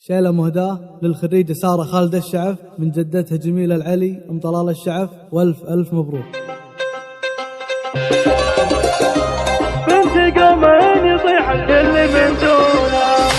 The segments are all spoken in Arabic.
شيلة مهداة للخريجة سارة خالد الشعف من جدتها جميلة العلي أم طلال الشعف، والف ألف مبروك. بنت قمرين يطيح الكل من دونها،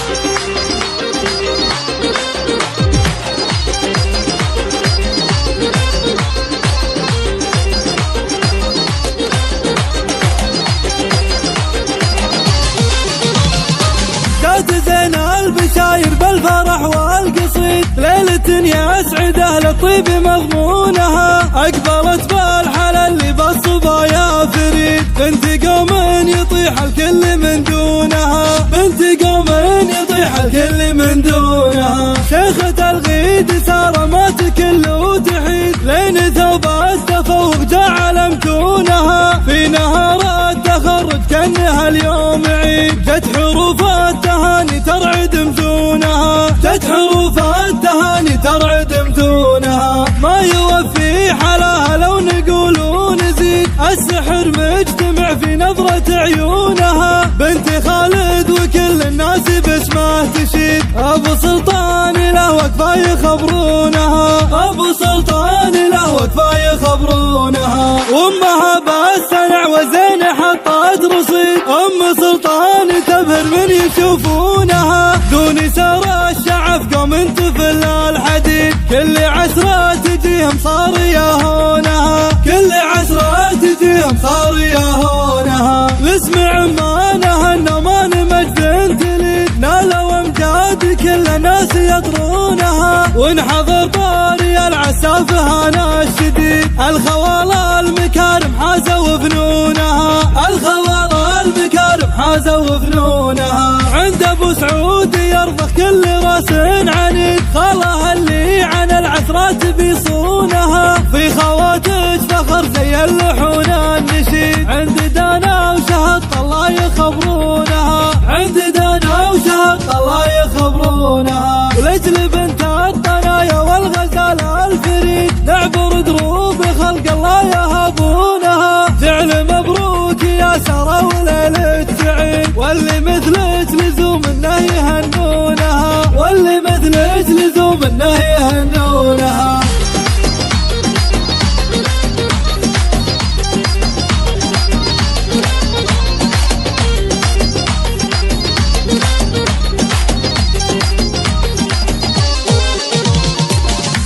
جات زين البشاير بالفرح والقصيد، ليلة يسعد أهل الطيب مضمونها، أقبلت بالحل اللي بالصبايا فريد، بنت قوم يطيح الكل من دونها، بنت قوم يطيح الكل من دونها، شيخة الغيد سارة ما تكل وتحيد، لين ثوب التفوق جعل امتونها، في نهار التخرج كأنها اليوم عيد، جت حروف التهاني ترعد مزونها، جت حروف التهاني ترعد مزونها، ما يوفي حلاها لو نقول ونزيد، السحر مجتمع في نظرة عيونها، بنت خالد وكل الناس باسمه تشيد، أبو سلطان له وكفى يخبرونها، أبو سلطان له وكفى يخبرونها، وأمها بالسنع وزين حطت رصيد، أم سلطان تبهر من يشوفونها، دون سار الشعف قوم تفل الحديد، كل عسرة تجيهم صار يهونها، كل عسرة تجيهم صار يهونها، لاسم عمانها النمان مجد تليد، نالوا امجاد كل الناس يطرونها، وانحضر طاري العساف هانا الشديد، الخوالة المكارم حازوا فنونها، الخوالة المكارم حازوا فنونها، عند ابو سعود يرضخ كل راس عنيد، خالها اللي عن العثرات بيصونها، في خواتج فخر زي اللحون النشيد، عند دانا وشهد الله يخبرونها، عند دانا وشهد الله يخبرونها، ولجل بنت الطنايا والغزال الفريد، نعبر دروب خلق الله يهبونها، جعل مبروك يا سارة وليلة سعيد، واللي مثلك لزوم انه يهنونها، واللي مثلك لزوم انه يهنونها.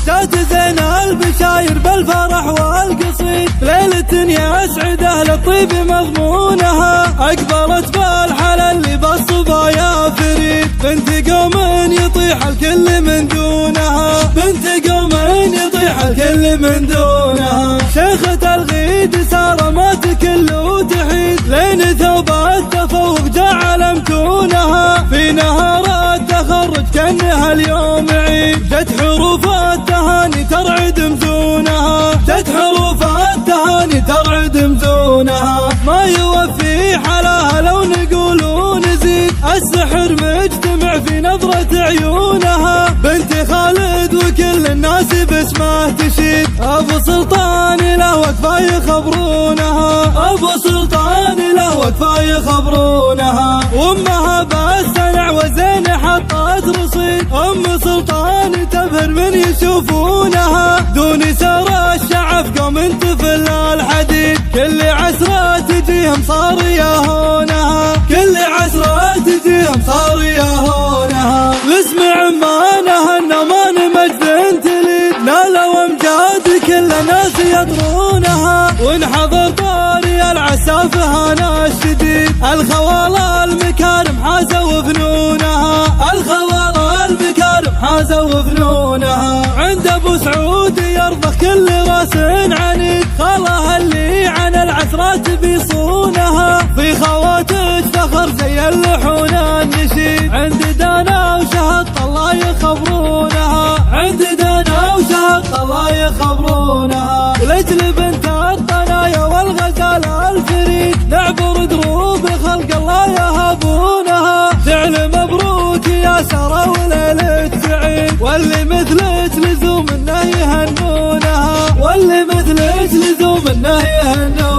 جات زين البشاير بالفرح والقصيد، ليلة يسعد أهل الطيب مضمونها، أقبلت بالحل اللي بالصبايا فريد، بنت قوم يطيح الكل من دونها، بنت قوم يطيح الكل من دونها، شيخة الغيد سارة ما تكل وتحيد، لين ثوب التفوق جعل امتونها، في نهار التخرج كأنها اليوم عيد، جت حروف التهاني ترعد مزونها، جت حروف التهاني ترعد مزونها، ما يوفي حلاها لو نقول ونزيد، السحر مجتمع في نظرة عيونها، بنت خالد وكل الناس باسمه تشيد، أبو سلطان له وكفى يخبرونها، أبو سلطان له وكفى يخبرونها، وأمها بالسنع وزين حطت رصيد، أم سلطان تبهر من يشوفونها، دون سار الشعف قوم تفل الحديد، كل عسرة تجيهم صار يهونها، كل عسرة تجيهم صار يهونها، لاسم عمانها النمان مجد تليد، نالوا امجاد كل الناس يطرونها، وانحضر طاري العساف هانا الشديد، الخوالة المكارم حازوا فنونها، الخوالة المكارم حازوا فنونها، عند ابو سعود يرضخ كل راس عنيد، خالها اللي عن العثرات بيصونها، في خواتج فخر زي اللحون النشيد، عند دانا وشهد الله يخبرونها، عند دانا وشهد الله يخبرونها، ولجل بنت الطنايا والغزال الفريد، نعبر دروب خلق الله يهبونها، جعل مبروك يا سارة وليلة سعيد، واللي مثلك لزوم انه يهنونها، واللي مثلك لزوم انه يهنونها.